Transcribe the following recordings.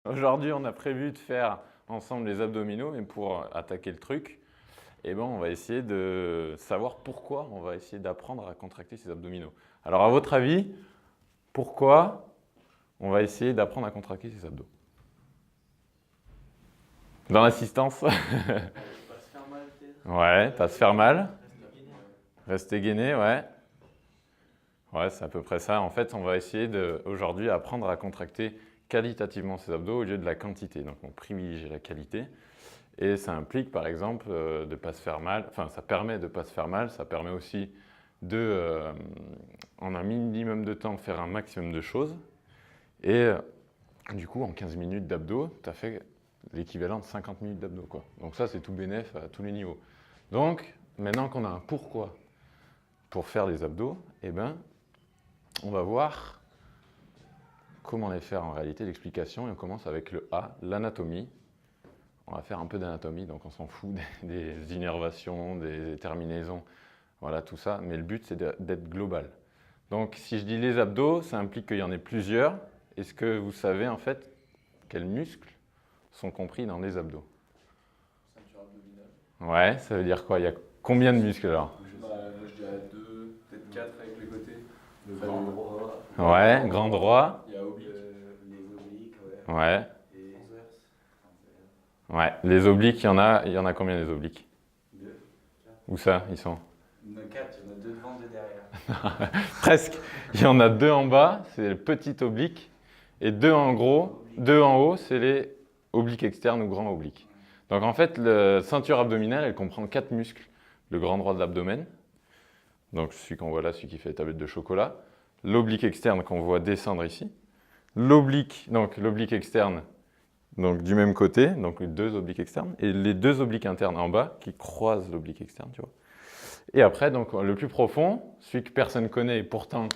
Aujourd'hui, on a prévu de faire ensemble les abdominaux, mais pour attaquer le truc, eh ben, on va essayer de savoir pourquoi on va essayer d'apprendre à contracter ces abdominaux. Alors, à votre avis, pourquoi on va essayer d'apprendre à contracter ces abdos? Dans l'assistance? Pas se faire mal, peut-être. Ouais, pas se faire mal. Rester gainé. Rester gainé, ouais. Ouais, c'est à peu près ça. En fait, on va essayer aujourd'hui apprendre à contracter qualitativement ces abdos au lieu de la quantité. Donc, on privilégie la qualité. Et ça implique, par exemple, de ne pas se faire mal. Enfin, ça permet de ne pas se faire mal. Ça permet aussi de, en un minimum de temps, faire un maximum de choses. Et du coup, en 15 minutes d'abdos, tu as fait l'équivalent de 50 minutes d'abdos, quoi. Donc ça, c'est tout bénef à tous les niveaux. Donc, maintenant qu'on a un pourquoi pour faire les abdos, eh ben, on va voir comment les faire en réalité, l'explication. Et on commence avec le A, l'anatomie. On va faire un peu d'anatomie, donc on s'en fout des innervations, des terminaisons, voilà tout ça. Mais le but, c'est d'être global. Donc, si je dis les abdos, ça implique qu'il y en ait plusieurs. Est-ce que vous savez en fait quels muscles sont compris dans les abdos? Ceinture abdominale. Ouais, ça veut dire quoi? Il y a combien de muscles alors? Moi, je dirais 2, peut-être 4 avec les côtés. Le grand droit. Ouais, grand droit. Il y a oblique. Les obliques, ouais. Ouais, Et ouais. Les obliques, il y en a combien des obliques? 2. Où ça, ils sont? Il y en a 4, il y en a 2 devant, 2 derrière. Presque. Il y en a 2 en bas, c'est le petit oblique. Et 2 en gros, 2 en haut, c'est les obliques externes ou grands obliques. Donc en fait, la ceinture abdominale, elle comprend 4 muscles. Le grand droit de l'abdomen, donc celui qu'on voit là, celui qui fait les tablettes de chocolat. L'oblique externe qu'on voit descendre ici. L'oblique externe, donc du même côté, donc les 2 obliques externes. Et les 2 obliques internes en bas qui croisent l'oblique externe, tu vois. Et après, donc, le plus profond, celui que personne ne connaît et pourtant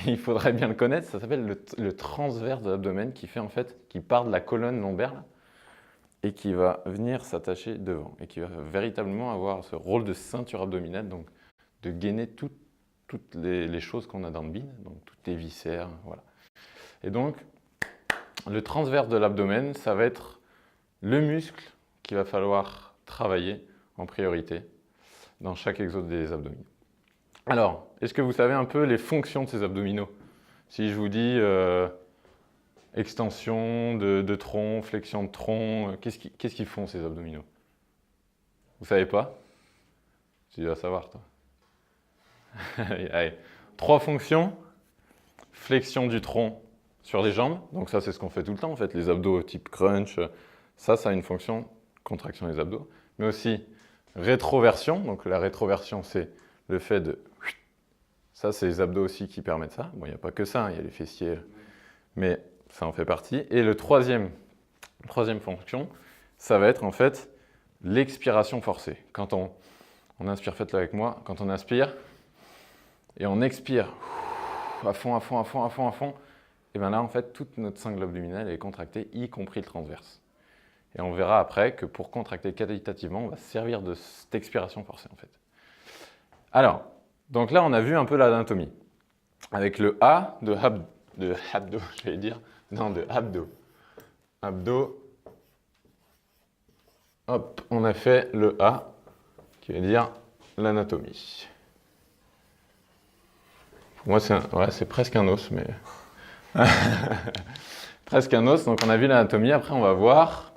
il faudrait bien le connaître, ça s'appelle le transverse de l'abdomen qui fait en fait, qui part de la colonne lombaire là, et qui va venir s'attacher devant et qui va véritablement avoir ce rôle de ceinture abdominale, donc de gainer toutes les choses qu'on a dans le bide, donc toutes les viscères, voilà. Et donc, le transverse de l'abdomen, ça va être le muscle qu'il va falloir travailler en priorité dans chaque exode des abdominaux. Alors, est-ce que vous savez un peu les fonctions de ces abdominaux? Si je vous dis extension de tronc, flexion de tronc, qu'est-ce qu'ils font ces abdominaux? Vous savez pas? Tu dois savoir, toi. Allez. 3 fonctions. Flexion du tronc sur les jambes. Donc ça, c'est ce qu'on fait tout le temps, en fait. Les abdos type crunch, ça a une fonction, contraction des abdos. Mais aussi rétroversion. Donc la rétroversion, c'est le fait de... Ça, c'est les abdos aussi qui permettent ça. Bon, il n'y a pas que ça, il y a les fessiers, mais ça en fait partie. Et le troisième fonction, ça va être en fait l'expiration forcée. Quand on inspire, faites-le avec moi, quand on inspire et on expire à fond, et bien là, en fait, toute notre sangle abdominale est contractée, y compris le transverse. Et on verra après que pour contracter qualitativement, on va se servir de cette expiration forcée en fait. Alors, donc là, on a vu un peu l'anatomie. Avec le A de abdo, j'allais dire. Non, de abdo. Abdo. Hop, on a fait le A, qui veut dire l'anatomie. Pour moi, c'est presque un os, mais... presque un os, donc on a vu l'anatomie. Après, on va voir...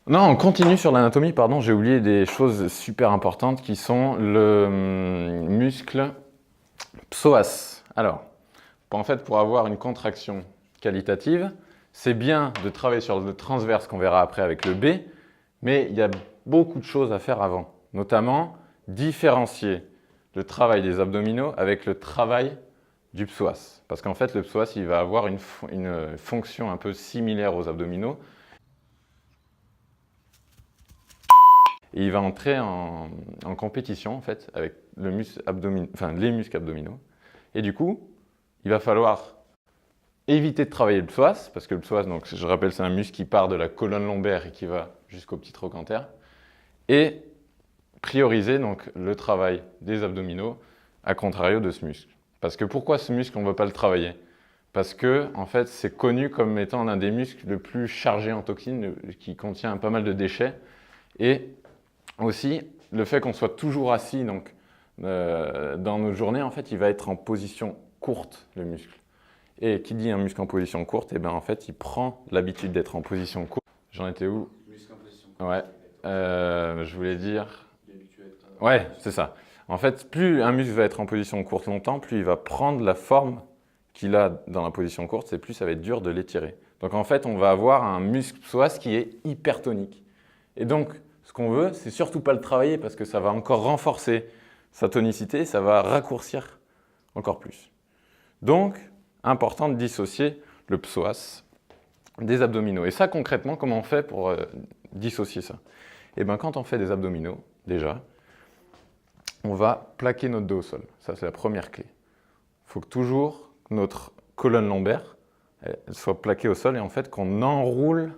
Non, on continue sur l'anatomie, pardon, j'ai oublié des choses super importantes qui sont le muscle psoas. Alors, en fait, pour avoir une contraction qualitative, c'est bien de travailler sur le transverse qu'on verra après avec le B, mais il y a beaucoup de choses à faire avant, notamment différencier le travail des abdominaux avec le travail du psoas. Parce qu'en fait, le psoas, il va avoir une fonction un peu similaire aux abdominaux. Et il va entrer en compétition en fait avec les muscles abdominaux. Et du coup, il va falloir éviter de travailler le psoas, parce que le psoas, donc, je rappelle, c'est un muscle qui part de la colonne lombaire et qui va jusqu'au petit trochanter. Et prioriser donc, le travail des abdominaux à contrario de ce muscle. Parce que pourquoi ce muscle, on ne veut pas le travailler? parce que en fait, c'est connu comme étant l'un des muscles le plus chargé en toxines, qui contient pas mal de déchets. Et aussi, le fait qu'on soit toujours assis donc, dans nos journées, en fait, il va être en position courte, le muscle. Et qui dit un muscle en position courte, et ben en fait, il prend l'habitude d'être en position courte. J'en étais où? Muscle en position. Ouais, je voulais dire... Il est habitué à être. Ouais, c'est ça. En fait, plus un muscle va être en position courte longtemps, plus il va prendre la forme qu'il a dans la position courte, c'est plus ça va être dur de l'étirer. Donc en fait, on va avoir un muscle psoas qui est hypertonique. Et donc, ce qu'on veut, c'est surtout pas le travailler parce que ça va encore renforcer sa tonicité, ça va raccourcir encore plus. Donc, important de dissocier le psoas des abdominaux. Et ça, concrètement, comment on fait pour dissocier ça? Eh bien, quand on fait des abdominaux, déjà, on va plaquer notre dos au sol. Ça, c'est la première clé. Il faut que toujours notre colonne lombaire elle soit plaquée au sol et en fait qu'on enroule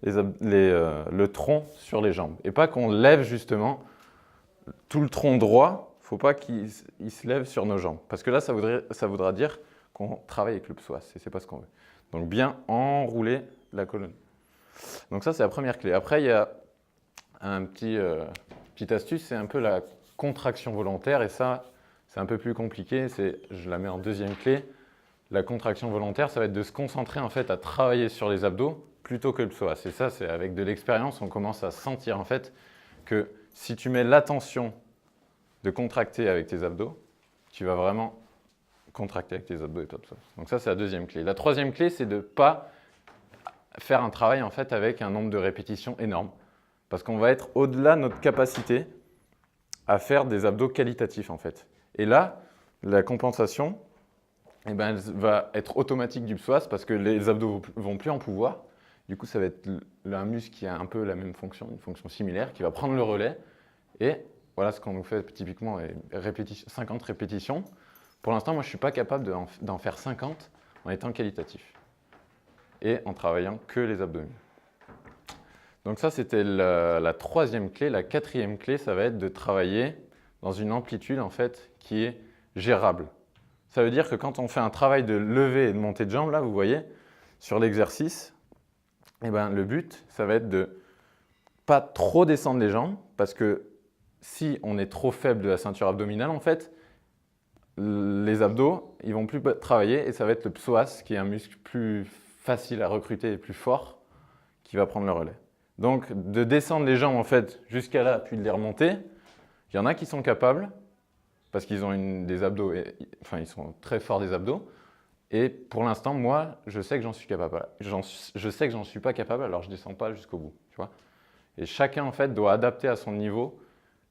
le tronc sur les jambes. Et pas qu'on lève justement tout le tronc droit, il ne faut pas qu'il se lève sur nos jambes. Parce que là, ça voudra dire qu'on travaille avec le psoas et ce n'est pas ce qu'on veut. Donc bien enrouler la colonne. Donc ça, c'est la première clé. Après, il y a un petite astuce, c'est un peu la contraction volontaire et ça, c'est un peu plus compliqué. Je la mets en deuxième clé. La contraction volontaire, ça va être de se concentrer en fait à travailler sur les abdos plutôt que le psoas. Et ça, c'est avec de l'expérience, on commence à sentir en fait que si tu mets l'attention de contracter avec tes abdos, tu vas vraiment contracter avec tes abdos et pas de psoas. Donc ça, c'est la deuxième clé. La troisième clé, c'est de ne pas faire un travail en fait avec un nombre de répétitions énorme. Parce qu'on va être au-delà de notre capacité à faire des abdos qualitatifs en fait. Et là, la compensation, eh ben, elle va être automatique du psoas parce que les abdos ne vont plus en pouvoir. Du coup, ça va être un muscle qui a un peu la même fonction, une fonction similaire, qui va prendre le relais. Et voilà ce qu'on nous fait typiquement, 50 répétitions. Pour l'instant, moi, je ne suis pas capable d'en faire 50 en étant qualitatif et en travaillant que les abdominaux. Donc ça, c'était la troisième clé. La quatrième clé, ça va être de travailler dans une amplitude en fait, qui est gérable. Ça veut dire que quand on fait un travail de levée et de montée de jambes, là, vous voyez, sur l'exercice, eh ben, le but, ça va être de pas trop descendre les jambes, parce que si on est trop faible de la ceinture abdominale, en fait, les abdos, ils vont plus travailler et ça va être le psoas, qui est un muscle plus facile à recruter et plus fort, qui va prendre le relais. Donc, de descendre les jambes en fait jusqu'à là, puis de les remonter, il y en a qui sont capables, parce qu'ils ont des abdos, enfin ils sont très forts des abdos. Et pour l'instant, moi, je sais que j'en suis capable. Je sais que j'en suis pas capable, alors je descends pas jusqu'au bout, tu vois. Et chacun en fait doit adapter à son niveau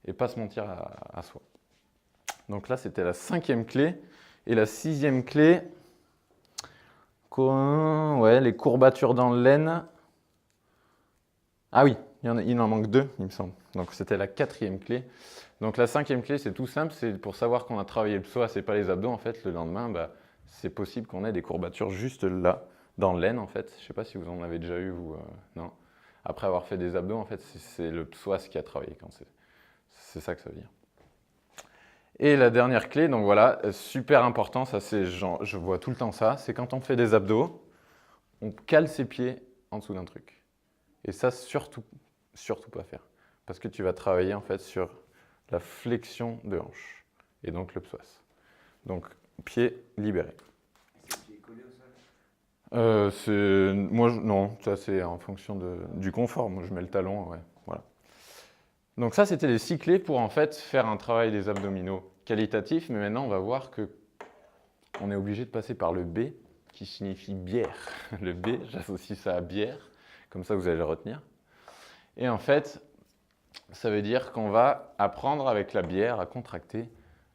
et pas se mentir à soi. Donc là, c'était la cinquième clé. Et la sixième clé, ouais, les courbatures dans l'aine. Ah oui, il en manque deux, il me semble. Donc c'était la quatrième clé. Donc la cinquième clé, c'est tout simple, c'est pour savoir qu'on a travaillé le psoas et pas les abdos. En fait, le lendemain, c'est possible qu'on ait des courbatures juste là, dans l'aine en fait. Je ne sais pas si vous en avez déjà eu, vous, non. Après avoir fait des abdos, en fait, c'est le psoas qui a travaillé. C'est ça que ça veut dire. Et la dernière clé, donc voilà, super important, ça c'est, je vois tout le temps ça, c'est quand on fait des abdos, on cale ses pieds en dessous d'un truc. Et ça, surtout pas faire. Parce que tu vas travailler en fait sur la flexion de hanche, et donc le psoas. Donc, pied libéré. C'est le pied collé au sol? Moi, non, ça c'est en fonction du confort. Moi, je mets le talon, ouais, voilà. Donc ça, c'était les 6 clés pour en fait faire un travail des abdominaux qualitatif. Mais maintenant, on va voir que on est obligé de passer par le B, qui signifie bière. Le B, j'associe ça à bière, comme ça vous allez le retenir. Et en fait, ça veut dire qu'on va apprendre avec la bière à contracter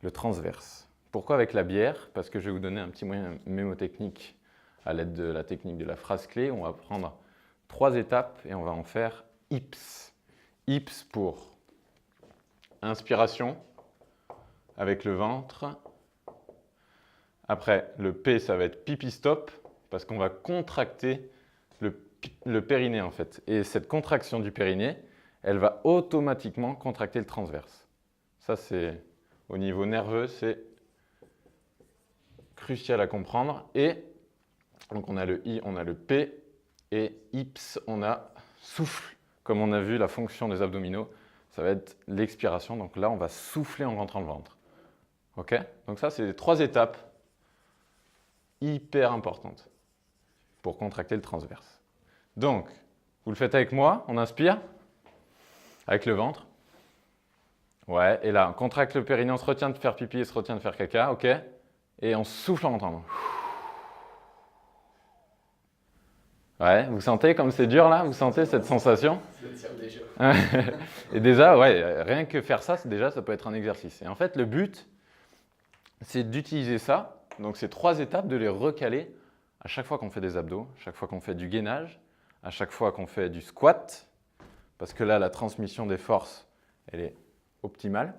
le transverse. Pourquoi avec la bière? Parce que je vais vous donner un petit moyen mémotechnique à l'aide de la technique de la phrase clé. On va prendre 3 étapes et on va en faire IPS. IPS pour inspiration avec le ventre. Après, le P, ça va être pipi stop parce qu'on va contracter le périnée en fait. Et cette contraction du périnée, elle va automatiquement contracter le transverse. Ça, c'est au niveau nerveux, c'est crucial à comprendre. Et Donc on a le I, on a le P, et IPS, on a souffle. Comme on a vu, la fonction des abdominaux, ça va être l'expiration. Donc là, on va souffler en rentrant le ventre. OK? Donc ça, c'est les 3 étapes hyper importantes pour contracter le transverse. Donc, vous le faites avec moi, on inspire, avec le ventre. Ouais, et là, on contracte le périnée, on se retient de faire pipi et se retient de faire caca, OK? Et on souffle en rentrant. Ouais, vous sentez comme c'est dur là? Vous sentez cette sensation? Ça tire déjà. Et déjà, ouais, rien que faire ça, déjà, ça peut être un exercice. Et en fait, le but, c'est d'utiliser ça, donc ces 3 étapes, de les recaler à chaque fois qu'on fait des abdos, à chaque fois qu'on fait du gainage, à chaque fois qu'on fait du squat, parce que là, la transmission des forces, elle est optimale.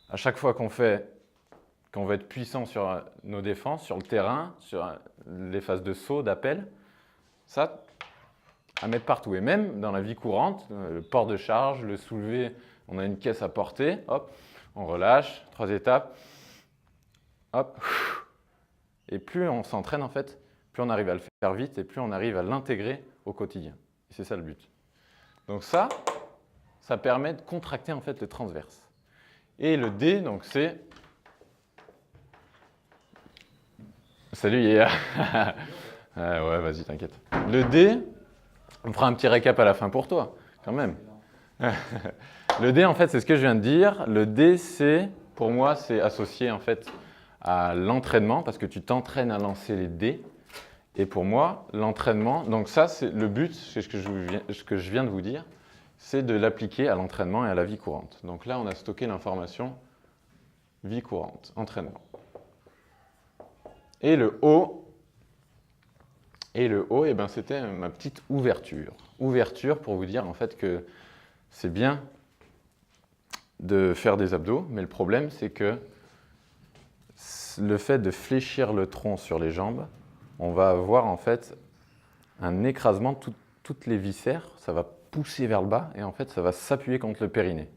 À chaque fois qu'on va être puissant sur nos défenses, sur le terrain, sur les phases de saut, d'appel, ça, à mettre partout. Et même dans la vie courante, le port de charge, le soulever, on a une caisse à porter, hop, on relâche, 3 étapes, hop. Et plus on s'entraîne en fait, plus on arrive à le faire vite et plus on arrive à l'intégrer au quotidien. Et c'est ça le but. Donc ça permet de contracter en fait le transverse. Et le D, donc c'est... Salut Yéa. Ouais, vas-y, t'inquiète. Le D, on fera un petit récap à la fin pour toi, quand même. Le D, en fait, c'est ce que je viens de dire. Le D, pour moi, c'est associé en fait à l'entraînement, parce que tu t'entraînes à lancer les dés. Et pour moi, l'entraînement, donc ça, c'est le but, c'est ce que je viens de vous dire, c'est de l'appliquer à l'entraînement et à la vie courante. Donc là, on a stocké l'information vie courante, entraînement. Et le O, eh ben, c'était ma petite ouverture. Ouverture pour vous dire en fait que c'est bien de faire des abdos, mais le problème, c'est que le fait de fléchir le tronc sur les jambes, on va avoir en fait un écrasement de toutes les viscères, ça va pousser vers le bas et en fait ça va s'appuyer contre le périnée.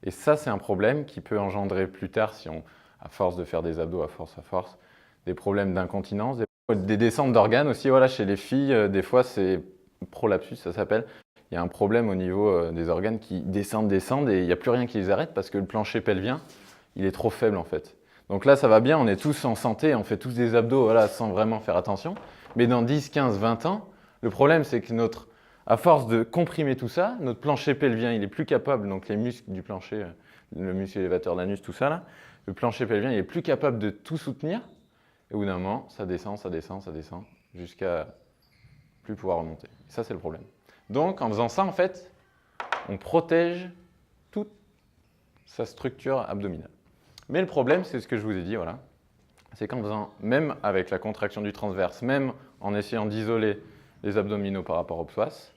Et ça, c'est un problème qui peut engendrer plus tard, si on, à force de faire des abdos, à force, des problèmes d'incontinence, des descentes d'organes aussi. Voilà, chez les filles, des fois c'est prolapsus, ça s'appelle. Il y a un problème au niveau des organes qui descendent et il n'y a plus rien qui les arrête parce que le plancher pelvien, il est trop faible en fait. Donc là, ça va bien, on est tous en santé, on fait tous des abdos voilà, sans vraiment faire attention. Mais dans 10, 15, 20 ans, le problème, c'est que à force de comprimer tout ça, notre plancher pelvien, il est plus capable, donc les muscles du plancher, le muscle élévateur d'anus, tout ça là, le plancher pelvien, il est plus capable de tout soutenir. Et au bout d'un moment, ça descend, jusqu'à plus pouvoir remonter. Et ça, c'est le problème. Donc, en faisant ça, en fait, on protège toute sa structure abdominale. Mais le problème, c'est ce que je vous ai dit, voilà, c'est qu'en faisant, même avec la contraction du transverse, même en essayant d'isoler les abdominaux par rapport au psoas,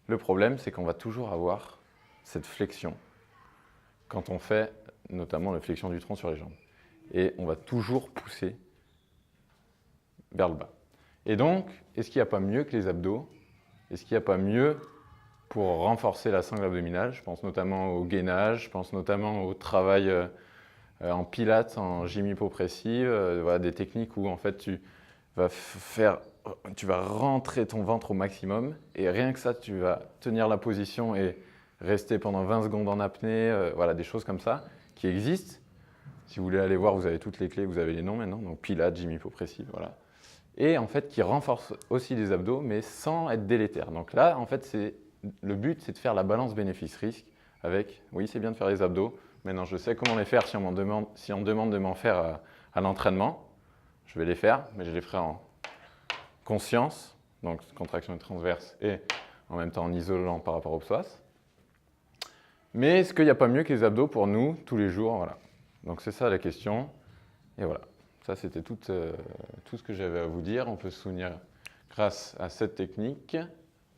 le problème, c'est qu'on va toujours avoir cette flexion quand on fait notamment la flexion du tronc sur les jambes. Et on va toujours pousser vers le bas. Et donc, est-ce qu'il n'y a pas mieux que les abdos? Est-ce qu'il n'y a pas mieux pour renforcer la sangle abdominale? Je pense notamment au gainage, je pense notamment au travail en pilates, en gym hypopressive, voilà, des techniques où en fait tu vas rentrer ton ventre au maximum et rien que ça, tu vas tenir la position et rester pendant 20 secondes en apnée, voilà, des choses comme ça qui existent. Si vous voulez aller voir, vous avez toutes les clés, vous avez les noms maintenant, donc pilates, gym hypopressive, voilà. Et en fait qui renforce aussi les abdos, mais sans être délétère. Donc là, en fait, le but, c'est de faire la balance bénéfice-risque avec, oui, c'est bien de faire les abdos, maintenant je sais comment les faire si on me demande de m'en faire à l'entraînement. Je vais les faire, mais je les ferai en conscience, donc contraction transverse et en même temps en isolant par rapport au psoas. Mais est-ce qu'il n'y a pas mieux que les abdos pour nous tous les jours? Voilà. Donc c'est ça la question. Et voilà. Ça, c'était tout ce que j'avais à vous dire. On peut se souvenir grâce à cette technique.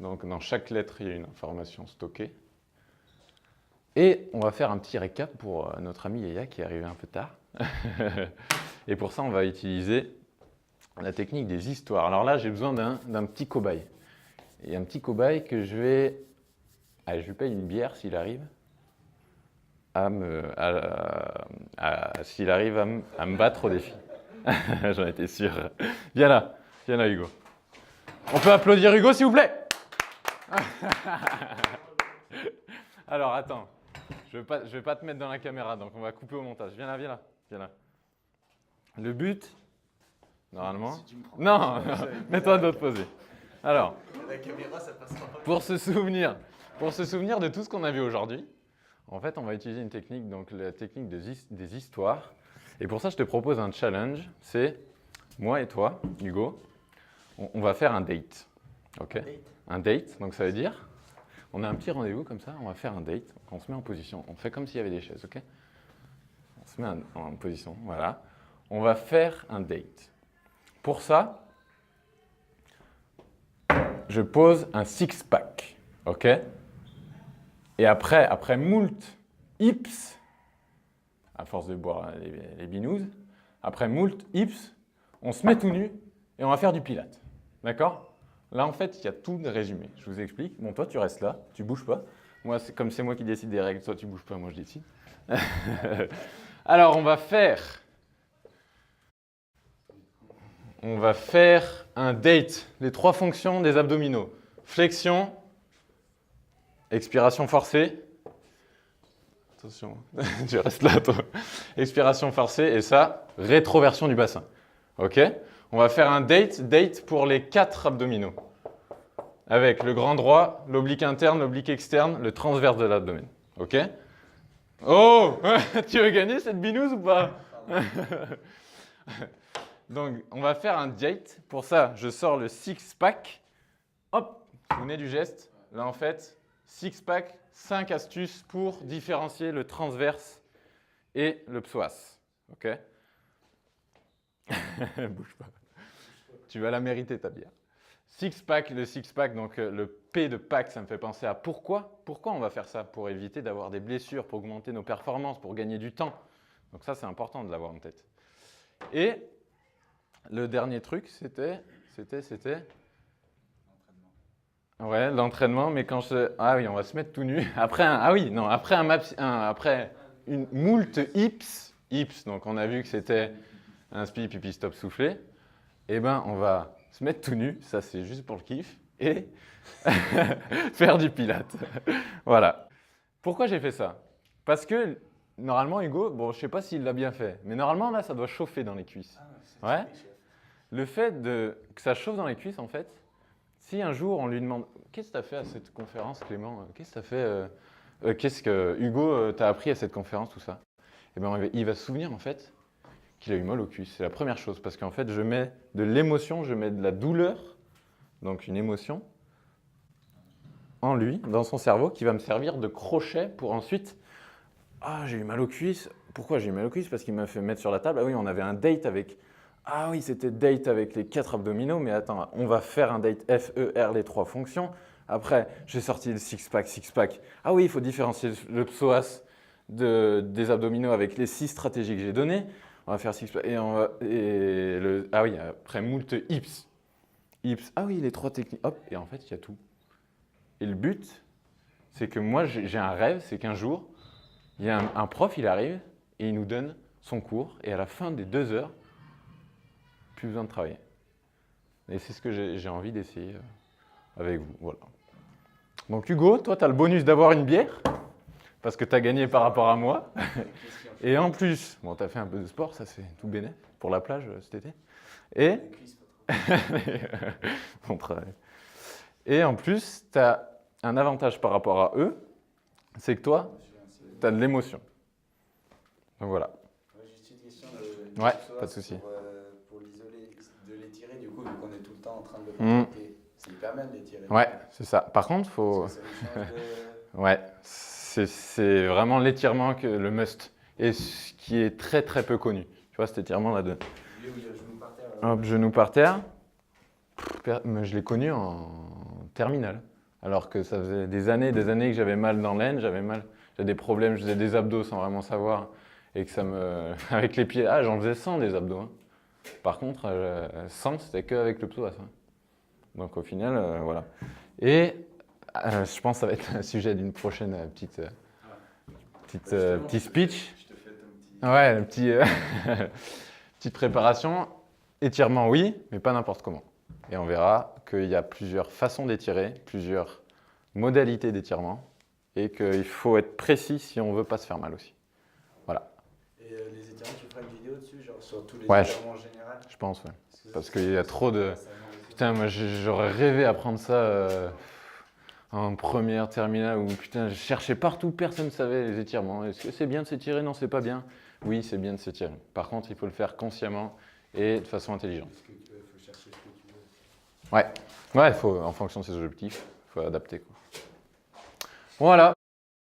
Donc, dans chaque lettre, il y a une information stockée. Et on va faire un petit récap pour notre ami Yaya qui est arrivé un peu tard. Et pour ça, on va utiliser la technique des histoires. Alors là, j'ai besoin d'un petit cobaye. Et un petit cobaye que je vais... Allez, je lui paye une bière s'il arrive à me battre au défi. J'en étais sûr. Viens là. Viens là, Hugo. On peut applaudir Hugo, s'il vous plaît? Alors, attends. Je vais pas te mettre dans la caméra, donc on va couper au montage. Viens là, viens là. Viens là. Le but, normalement... Si tu me prends Non, mets-toi de l'autre posé. Alors, la caméra, ça passera pas. pour se souvenir de tout ce qu'on a vu aujourd'hui, en fait, on va utiliser une technique, donc la technique des histoires. Et pour ça, je te propose un challenge. C'est moi et toi, Hugo, on va faire un date. Ok? Un date, donc ça veut dire, on a un petit rendez-vous comme ça, on va faire un date. On se met en position, on fait comme s'il y avait des chaises, ok? On se met en position, voilà. On va faire un date. Pour ça, je pose un six-pack, ok? Et après moult hips, à force de boire les binous, après moult hips, on se met tout nu et on va faire du pilate. D'accord? Là, en fait, il y a tout de résumé. Je vous explique. Bon, toi, tu restes là, tu bouges pas. Moi, comme c'est moi qui décide des règles, toi, tu bouges pas, moi, je décide. Alors, on va faire un date, les 3 fonctions des abdominaux. Flexion, expiration forcée. Attention, tu restes là, toi. Expiration forcée et ça, rétroversion du bassin. Ok? On va faire un date pour les 4 abdominaux. Avec le grand droit, l'oblique interne, l'oblique externe, le transverse de l'abdomen. Ok? Oh! Tu veux gagner cette binouse ou pas? Donc, on va faire un date. Pour ça, je sors le six-pack. Hop! Vous venez du geste. Là, en fait, six-pack, 5 astuces pour différencier le transverse et le psoas. Ok? Bouge pas. Tu vas la mériter, ta bière. Six-pack, le six-pack, donc le P de pack, ça me fait penser à pourquoi on va faire ça? Pour éviter d'avoir des blessures, pour augmenter nos performances, pour gagner du temps. Donc ça, c'est important de l'avoir en tête. Et le dernier truc, c'était... Ouais, l'entraînement, mais quand je... Ah oui, on va se mettre tout nu. Après une moult hips, donc on a vu que c'était un spi, pipi, stop, soufflé. Eh ben, on va se mettre tout nu, ça c'est juste pour le kiff, et faire du pilate. Voilà. Pourquoi j'ai fait ça? Parce que normalement, Hugo, bon, je sais pas s'il l'a bien fait, mais normalement, là, ça doit chauffer dans les cuisses. Ouais. Le fait que ça chauffe dans les cuisses, en fait, si un jour on lui demande « Qu'est-ce que tu as fait à cette conférence, Clément? Qu'est-ce que tu as fait qu'est-ce que Hugo t'a appris à cette conférence, tout ça ?» Eh ben, il va se souvenir, en fait, qu'il a eu mal aux cuisses. C'est la première chose, parce qu'en fait, je mets de l'émotion, je mets de la douleur, donc une émotion, en lui, dans son cerveau, qui va me servir de crochet pour ensuite « Ah, j'ai eu mal aux cuisses. Pourquoi j'ai eu mal aux cuisses? Parce qu'il m'a fait mettre sur la table. Ah oui, on avait un date avec... Ah oui, c'était date avec les 4 abdominaux, mais attends, on va faire un date F-E-R, les 3 fonctions. Après, j'ai sorti le six-pack. Ah oui, il faut différencier le psoas des abdominaux avec les 6 stratégies que j'ai données. On va faire six-pack. Ah oui, après moult hips. Ah oui, les 3 techniques. Hop, et en fait, il y a tout. Et le but, c'est que moi, j'ai un rêve, c'est qu'un jour, il y a un prof, il arrive et il nous donne son cours. Et à la fin des 2 heures, plus besoin de travailler. Et c'est ce que j'ai envie d'essayer avec vous. Voilà. Donc Hugo, toi, tu as le bonus d'avoir une bière, parce que tu as gagné par rapport à moi. Et en plus, bon, tu as fait un peu de sport, ça c'est tout bénef, pour la plage cet été. Et... Bon travail. Et en plus, tu as un avantage par rapport à eux, c'est que toi, tu as de l'émotion. Donc voilà. Juste une question. Ouais, pas de souci. Pour l'isoler, de l'étirer, du coup, vu qu'on est tout le temps en train de le contracter, c'est hyper bien de l'étirer. Ouais, c'est ça. Par contre, faut... Ouais, c'est vraiment l'étirement que le must. Et ce qui est très très peu connu. Tu vois, cet étirement là-dedans. Genou par terre. Hop, genou par terre. Je l'ai connu en terminale. Alors que ça faisait des années que j'avais mal dans l'aine, j'avais des problèmes, je faisais des abdos sans vraiment savoir. Et que ça me... Avec les pieds, j'en faisais 100 des abdos. Hein. Par contre, 100, c'était qu'avec le psoas. Hein. Donc au final, voilà. Et je pense que ça va être un sujet d'une prochaine petit speech. Je te fais ton petit... Ouais, petite préparation. Étirement, oui, mais pas n'importe comment. Et on verra qu'il y a plusieurs façons d'étirer, plusieurs modalités d'étirement et qu'il faut être précis si on ne veut pas se faire mal aussi. Voilà. Et les étirements, tu feras une vidéo dessus, genre sur tous les Ouais, étirements en général? Je pense, ouais. que Parce ça, qu'il y a trop de... ça m'intéresse. Putain, moi j'aurais rêvé apprendre ça en première, terminale, où putain, je cherchais partout, personne ne savait les étirements. Est-ce que c'est bien de s'étirer? Non, c'est pas bien. Oui, c'est bien de s'étirer. Par contre, il faut le faire consciemment et de façon intelligente. Ce que tu veux, faut chercher ce que tu veux. Ouais, il faut, en fonction de ses objectifs, il faut adapter, quoi. Voilà.